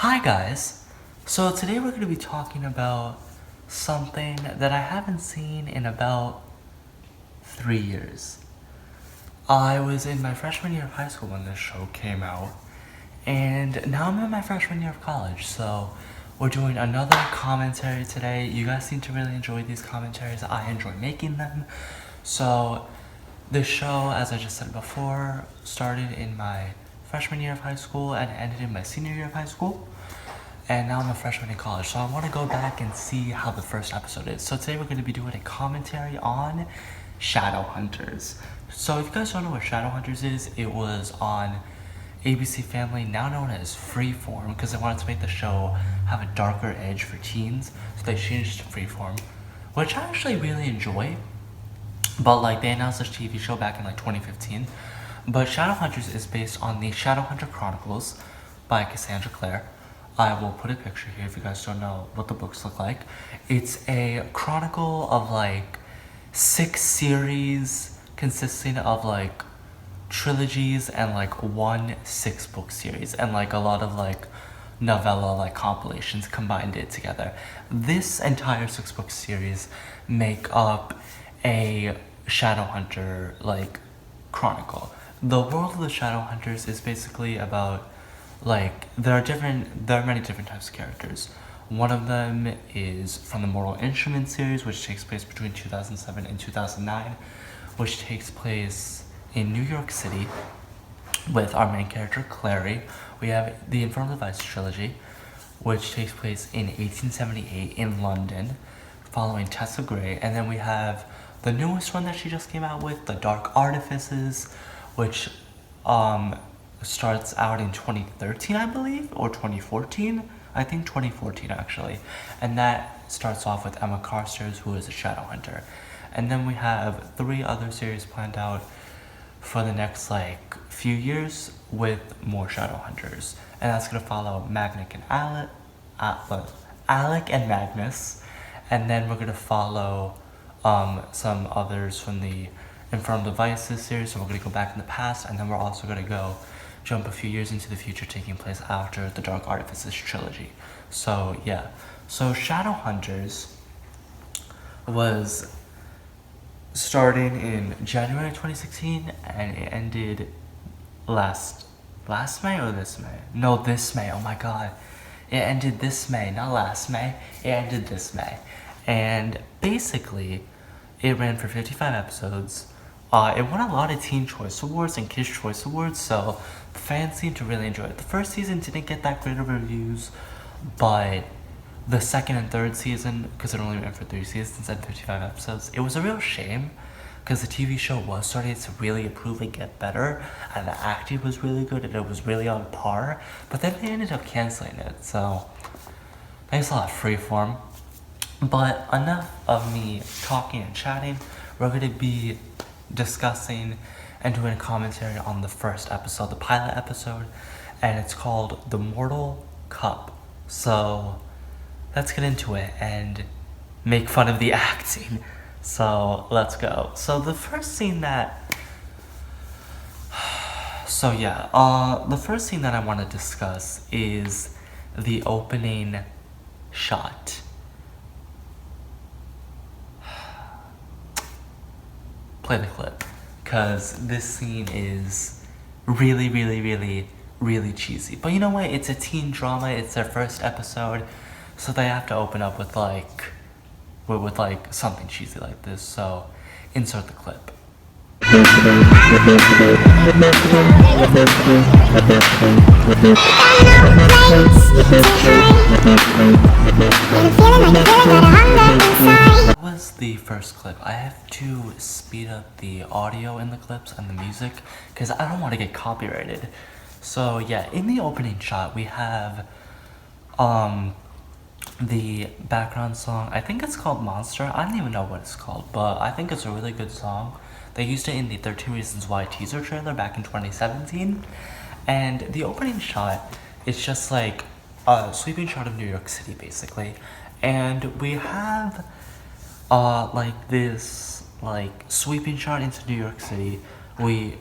Hi guys! So today we're going to be talking about something that I haven't seen in about 3 years. I was in my freshman year of high school when this show came out, and now I'm in my freshman year of college, so we're doing another commentary today. You guys seem to really enjoy these commentaries. I enjoy making them. So this show, as I just said before, started in my freshman year of high school and ended in my senior year of high school. And now I'm a freshman in college, so I want to go back and see how the first episode is. So today we're going to be doing a commentary on Shadowhunters. So if you guys don't know what Shadowhunters is, it was on ABC Family, now known as Freeform, because they wanted to make the show have a darker edge for teens, so they changed to Freeform, which I actually really enjoy. But like they announced this TV show back in like 2015. But Shadowhunters is based on the Shadowhunter Chronicles by Cassandra Clare. I will put a picture here if you guys don't know what the books look like. It's a chronicle of like 6 series consisting of like trilogies and like one 6-book series and like a lot of like novella like compilations combined it together. This entire 6-book series make up a Shadowhunter like chronicle. The world of the Shadowhunters is basically about like there are many different types of characters. One of them is from the Mortal Instruments series, which takes place between 2007 and 2009, which takes place in New York City with our main character Clary. We have the Infernal Device trilogy, which takes place in 1878 in London, following Tessa Gray. And then we have the newest one that she just came out with, The Dark Artifices, which starts out in 2013, I believe, or 2014. I think 2014 actually. And that starts off with Emma Carstairs, who is a Shadowhunter. And then we have 3 other series planned out for the next like few years with more Shadowhunters. And that's gonna follow Magnic and Alec and Magnus. And then we're gonna follow some others from the Infernal Devices series, so we're gonna go back in the past, and then we're also gonna jump a few years into the future, taking place after the Dark Artifices trilogy. So yeah, so Shadowhunters was starting in January 2016, and it ended last May or this May? No, this May. Oh my god, it ended this May, not last May. It ended this May, and basically, it ran for 55 episodes. It won a lot of Teen Choice Awards and Kids' Choice Awards, so fans seem to really enjoy it. The first season didn't get that great of reviews, but the second and third season, because it only ran for 3 seasons and 55 episodes, it was a real shame, because the TV show was starting to really improve and get better, and the acting was really good, and it was really on par, but then they ended up canceling it, so thanks a lot, Freeform. But enough of me talking and chatting. We're going to be discussing and doing a commentary on the first episode, the pilot episode, and it's called The Mortal Cup. So let's get into it and make fun of the acting. So let's go. So the first scene that the first scene that I want to discuss is the opening shot. Play the clip, because this scene is really, really, really, really cheesy. But you know what? It's a teen drama. It's their first episode, so they have to open up with something cheesy like this. So insert the clip. That was the first clip. I have to speed up the audio in the clips and the music because I don't want to get copyrighted. So yeah, in the opening shot we have the background song. I think it's called Monster. I don't even know what it's called, but I think it's a really good song. They used it in the 13 Reasons Why teaser trailer back in 2017. And the opening shot is just like a sweeping shot of New York City, basically. And we have like this like sweeping shot into New York City. We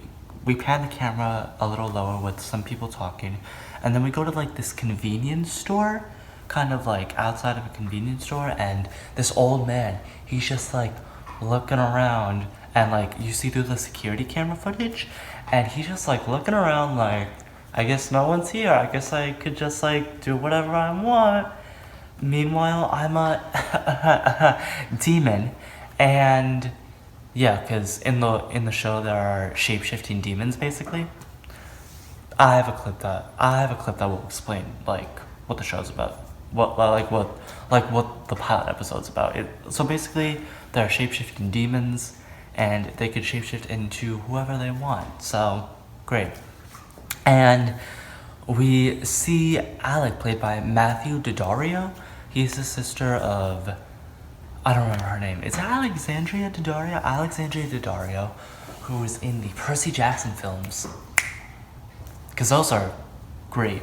pan the camera a little lower with some people talking, And then we go to like this convenience store, kind of like outside of a convenience store, and this old man, he's just like looking around, and like you see through the security camera footage, and he's just like looking around like, I guess no one's here, I guess I could just like do whatever I want. Meanwhile, I'm a demon, and yeah, because in the show there are shape-shifting demons basically. I have a clip that will explain like what the show's about, what the pilot episode's about. So basically, there are shape-shifting demons, and they could shapeshift into whoever they want. So great, and we see Alec played by Matthew Daddario. He's the sister of, I don't remember her name. It's Alexandria Daddario, who is in the Percy Jackson films. Because those are great.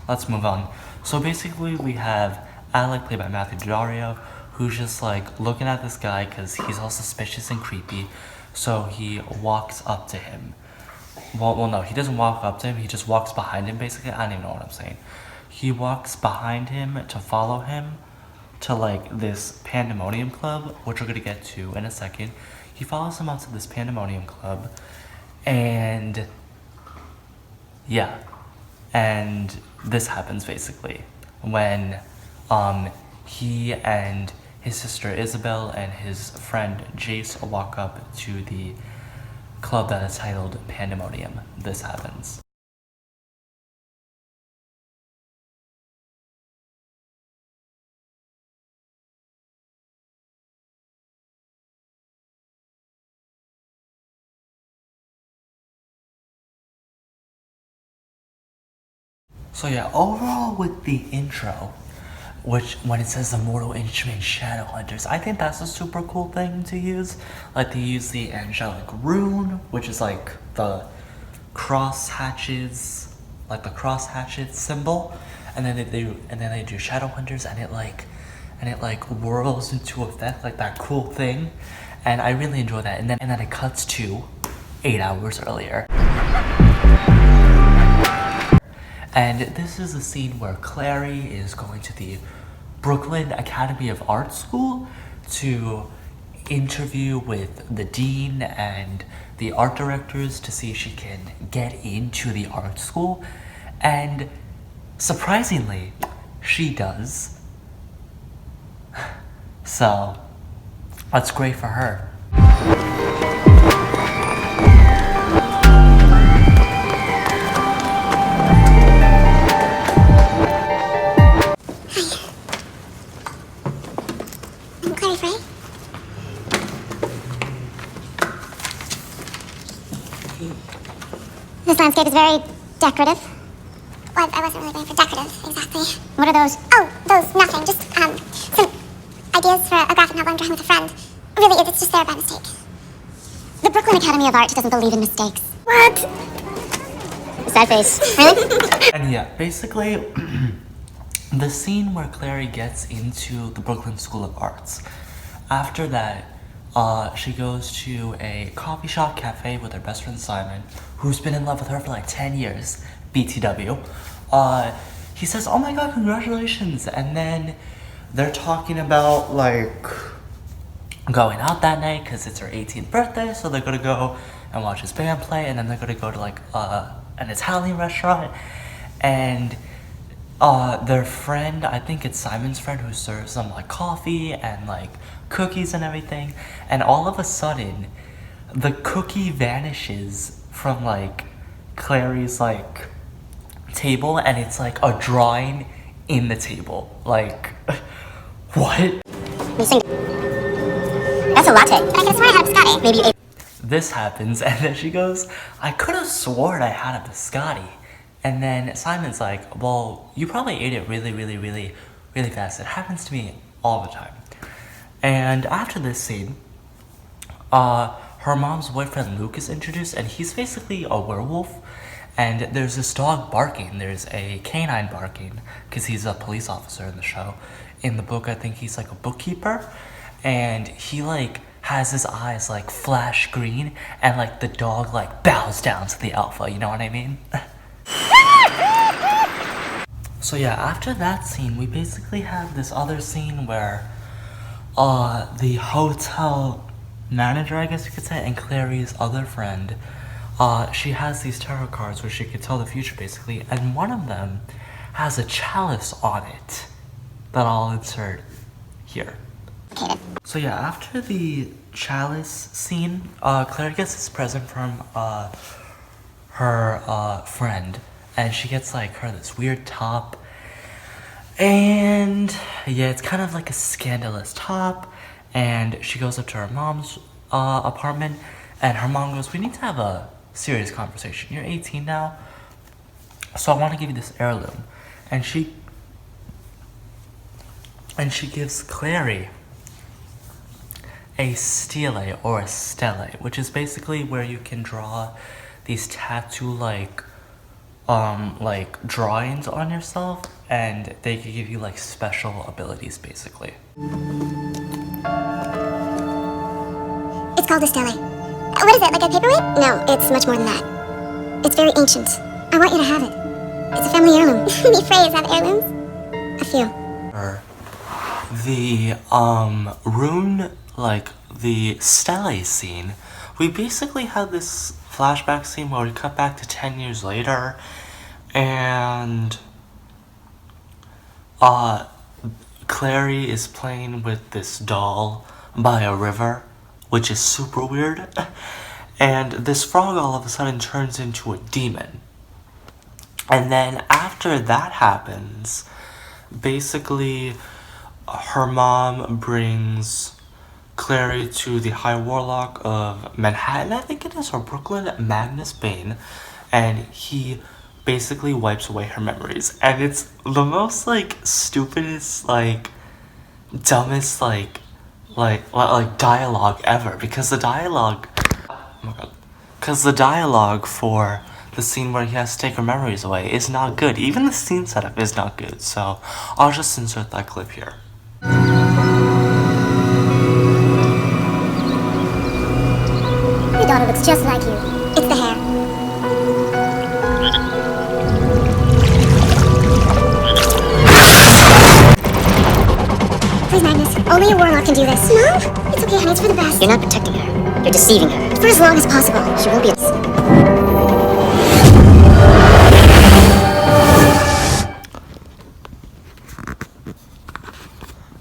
Let's move on. So basically we have Alec played by Matthew Daddario, who's just like looking at this guy because he's all suspicious and creepy. So he walks up to him. Well, no, he doesn't walk up to him, he just walks behind him basically. I don't even know what I'm saying. He walks behind him to follow him to like this pandemonium club, which we're gonna get to in a second. He follows him out to this pandemonium club, and yeah, and this happens basically when he and his sister Isabel and his friend Jace walk up to the club that is titled Pandemonium. This happens. So yeah, overall with the intro, which when it says the mortal instrument Shadowhunters, I think that's a super cool thing to use. Like they use the angelic rune, which is like the cross hatches, like the cross hatchet symbol, and then they do Shadowhunters, and it like whirls into effect like that cool thing, and I really enjoy that. And then it cuts to 8 hours earlier. And this is a scene where Clary is going to the Brooklyn Academy of Art School to interview with the dean and the art directors to see if she can get into the art school. And surprisingly, she does. So, that's great for her. This landscape is very decorative. Well, I wasn't really going for decorative, exactly. What are those? Oh, those, nothing. Just, some ideas for a graphic novel I'm drawing with a friend. Really, it's just there by mistake. The Brooklyn Academy of Art doesn't believe in mistakes. What? Sad face. Really? And yeah, basically, the scene where Clary gets into the Brooklyn School of Arts. After that, she goes to a coffee shop cafe with her best friend Simon, who's been in love with her for like 10 years, BTW. He says, oh my god, congratulations, and then they're talking about like going out that night because it's her 18th birthday, so they're gonna go and watch his band play, and then they're gonna go to like an Italian restaurant, and their friend, I think it's Simon's friend, who serves them like coffee and like cookies and everything, and all of a sudden the cookie vanishes from like Clary's like table, and it's like a drawing in the table. Like what? That's a latte. I guess I had a biscotti. Maybe a... This happens, and then she goes, I could have sworn I had a biscotti. And then Simon's like, well, you probably ate it really fast. It happens to me all the time. And after this scene, her mom's boyfriend Luke is introduced, and he's basically a werewolf. And there's this dog barking. There's a canine barking, because he's a police officer in the show. In the book, I think he's like a bookkeeper. And he like has his eyes like flash green, and like the dog like bows down to the alpha, you know what I mean? So yeah, after that scene, we basically have this other scene where the hotel manager, I guess you could say, and Clary's other friend, she has these tarot cards where she could tell the future basically, and one of them has a chalice on it that I'll insert here. So yeah, after the chalice scene, Claire gets this present from her friend, and she gets like her this weird top, and yeah, it's kind of like a scandalous top, and she goes up to her mom's apartment, and her mom goes, "We need to have a serious conversation. You're 18 now, so I want to give you this heirloom," and she gives Clary a stele or a stele, which is basically where you can draw these tattoo like drawings on yourself, and they can give you like special abilities basically. It's called a stele. What is it, like a paperweight? No, it's much more than that. It's very ancient. I want you to have it. It's a family heirloom. The Freys have heirlooms? A few. The rune, like the stele scene, we basically had this flashback scene where we cut back to 10 years later, and Clary is playing with this doll by a river, which is super weird, and this frog all of a sudden turns into a demon. And then after that happens, basically her mom brings Clary to the High Warlock of Manhattan, I think it is, or Brooklyn, Magnus Bane, and he basically wipes away her memories. And it's the most like stupidest, like dumbest like dialogue ever, because the dialogue, oh my god, because the dialogue for the scene where he has to take her memories away is not good. Even the scene setup is not good, so I'll just insert that clip here. Your daughter looks just like you. It's the hair. Please, Magnus. Only a warlock can do this. No? It's okay, honey. It's for the best. You're not protecting her. You're deceiving her. For as long as possible. She won't be...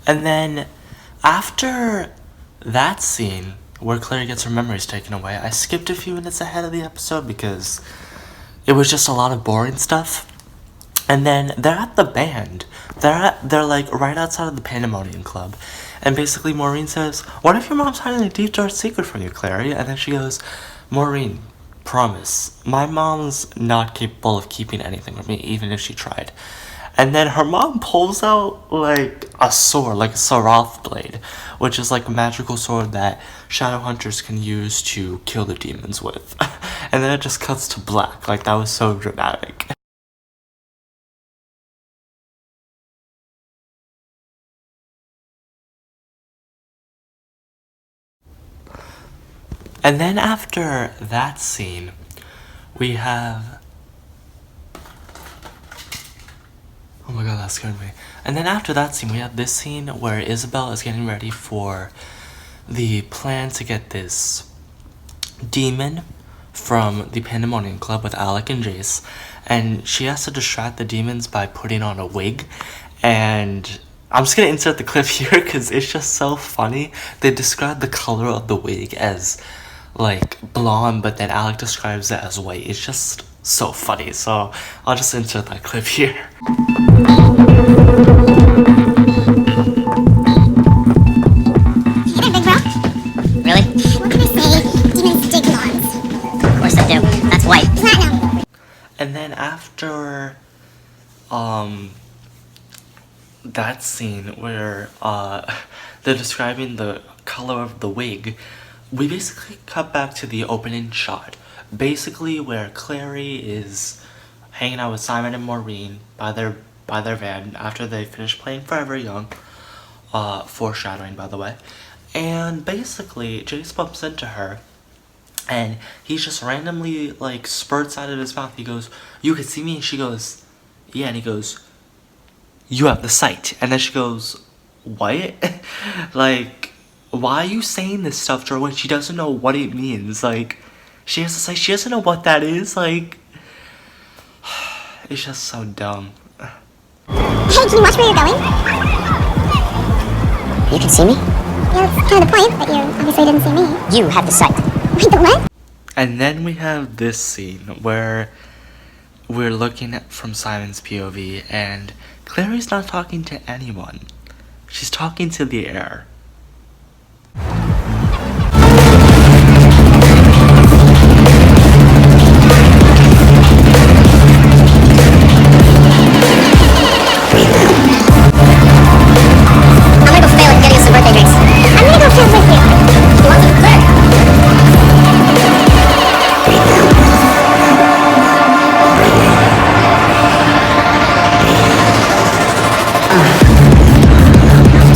And then after that scene where Clary gets her memories taken away, I skipped a few minutes ahead of the episode because it was just a lot of boring stuff. And then they're at the band. They're like right outside of the Pandemonium Club. And basically Maureen says, "What if your mom's hiding a deep dark secret from you, Clary?" And then she goes, "Maureen, promise, my mom's not capable of keeping anything from me, even if she tried." And then her mom pulls out like a sword, like a Sarath blade, which is like a magical sword that Shadowhunters can use to kill the demons with. And then it just cuts to black. Like, that was so dramatic. And then after that scene, we have... Oh my god, that scared me. And then after that scene, we have this scene where Isabel is getting ready for the plan to get this demon from the Pandemonium Club with Alec and Jace. And she has to distract the demons by putting on a wig. And I'm just gonna insert the clip here because it's just so funny. They describe the color of the wig as like blonde, but then Alec describes it as white. It's just so funny, so I'll just insert that clip here. Hey there, big bro. Really? What can I say? Demons dig blondes. Of course I do. That's white. Platinum. And then after that scene where they're describing the color of the wig, we basically cut back to the opening shot, basically where Clary is hanging out with Simon and Maureen by their van after they finish playing Forever Young, foreshadowing by the way, And basically, Jace bumps into her, and he just randomly, like, spurts out of his mouth. He goes, "You can see me?" And she goes, "Yeah." And he goes, "You have the sight." And then she goes, "What?" Like, why are you saying this stuff to her when she doesn't know what it means? Like, she has to say, she doesn't know what that is. Like, it's just so dumb. Hey, can you watch where you're going? You can see me? Yeah, that's kind of the point, but you obviously didn't see me. You have the sight. Wait, the what? And then we have this scene where we're looking at from Simon's POV, and Clary's not talking to anyone. She's talking to the air. I'm gonna go fail at getting us some birthday drinks. I'm gonna go film with you. You want some? Claire!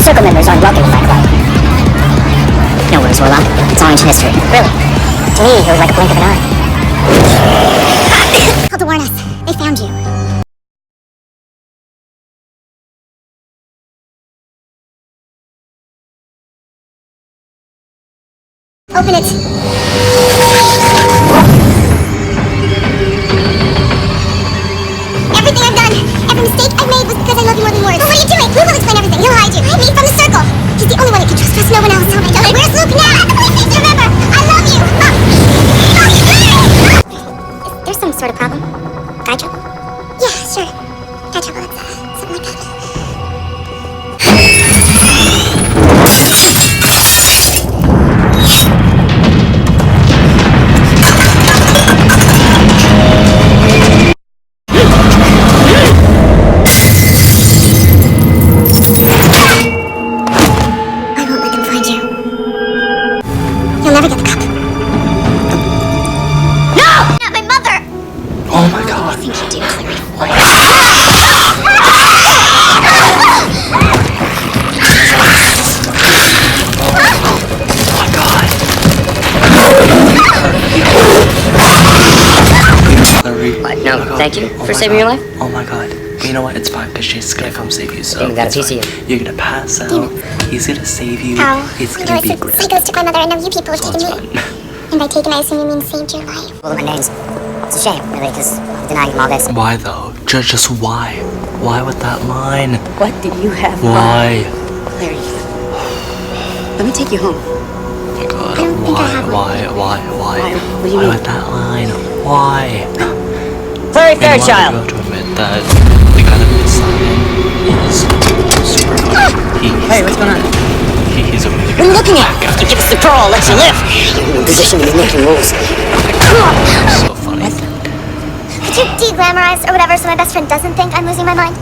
Circle members aren't welcome in my club. No worries, Warlock. It's all ancient history. Really? To me, it was like a blink of an eye. Called to warn us. They found you. Open it. Everything I've done, every mistake I've made was because I love you more than words. But what are you doing? We will explain everything. He'll hide you. Hide me from the circle. He's the only one that can trust us. No one else. Oh my God. Where's Luke now? Please remember, I love you. Is there some sort of problem? Guy trouble? Yeah, sure. Guy trouble. It's something like that. I won't let them find you. You'll never get the cup. No! Not my mother! Oh my God. I think you did, Clary. Clary. What? No, Oh my God. thank you Oh for my saving your God. life. Oh my God. You know what? It's fine, because she's gonna come save you. So Demon got a it's piece of fine. You're gonna pass out. He's gonna save you. How? It's You know, gonna I be said great. psychos took my mother, and now you people have So taken it's me. fine. And by taken, I assume you mean saved your life. Well, my name's... It's a shame, really, because I'm denying him all this. Why though? Just why? Why with that line? What did you have? Why? Clary. Let me take you home. Oh my God. I don't think I have Why? Why? What do you Why mean? with that line? Why? Clary Meanwhile, Fairchild! you have to admit that the kind of Simon is super funny. Hey, what's going on? He's a really What are you good looking at? guy. You give us the pro, I'll let you live. You're in position to be making rules. So funny. Could you de-glamorize or whatever so my best friend doesn't think I'm losing my mind?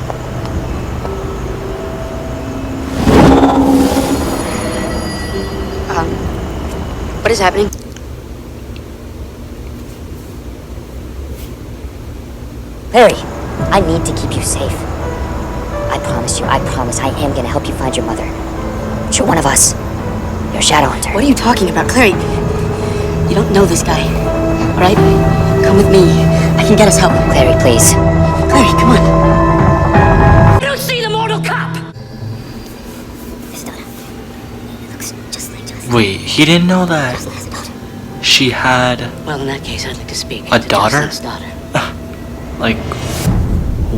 What is happening? Clary, I need to keep you safe. I promise I am gonna help you find your mother. You're one of us. You're a Shadowhunter. What are you talking about? Clary, you don't know this guy. Alright? Come with me. I can get us help. Clary, please. Clary, come on. You don't see the mortal cop! This daughter. It looks just like Jocelyn. Wait, he didn't know that Jocelyn has a daughter. she had Well, in that case, I'd like to speak A to daughter? Jocelyn's daughter. like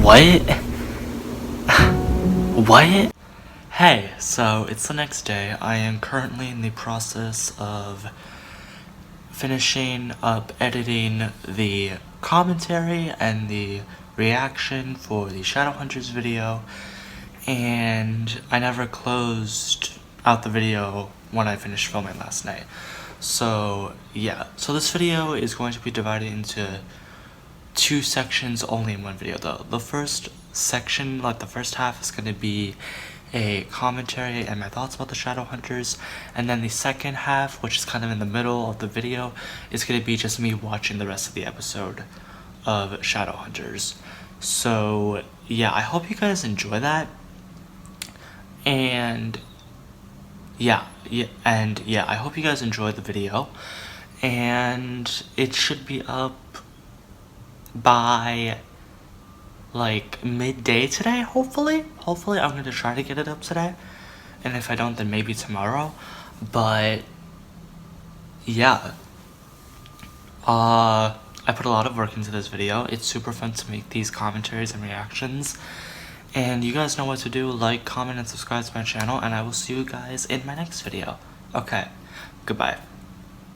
what? What? Hey, so it's the next day. I am currently in the process of finishing up editing the commentary and the reaction for the Shadowhunters video, and I never closed out the video when I finished filming last night. So yeah, so this video is going to be divided into two sections only in one video though. The first section, like the first half, is going to be a commentary and my thoughts about the Shadowhunters, and then the second half, which is kind of in the middle of the video, is going to be just me watching the rest of the episode of Shadowhunters. So yeah, I hope you guys enjoy that, and yeah, I hope you guys enjoyed the video, and it should be up by like midday today, hopefully. I'm gonna try to get it up today, and if I don't, then maybe tomorrow. But yeah, I put a lot of work into this video. It's super fun to make these commentaries and reactions, and you guys know what to do. Like, comment, and subscribe to my channel, and I will see you guys in my next video. Okay, goodbye.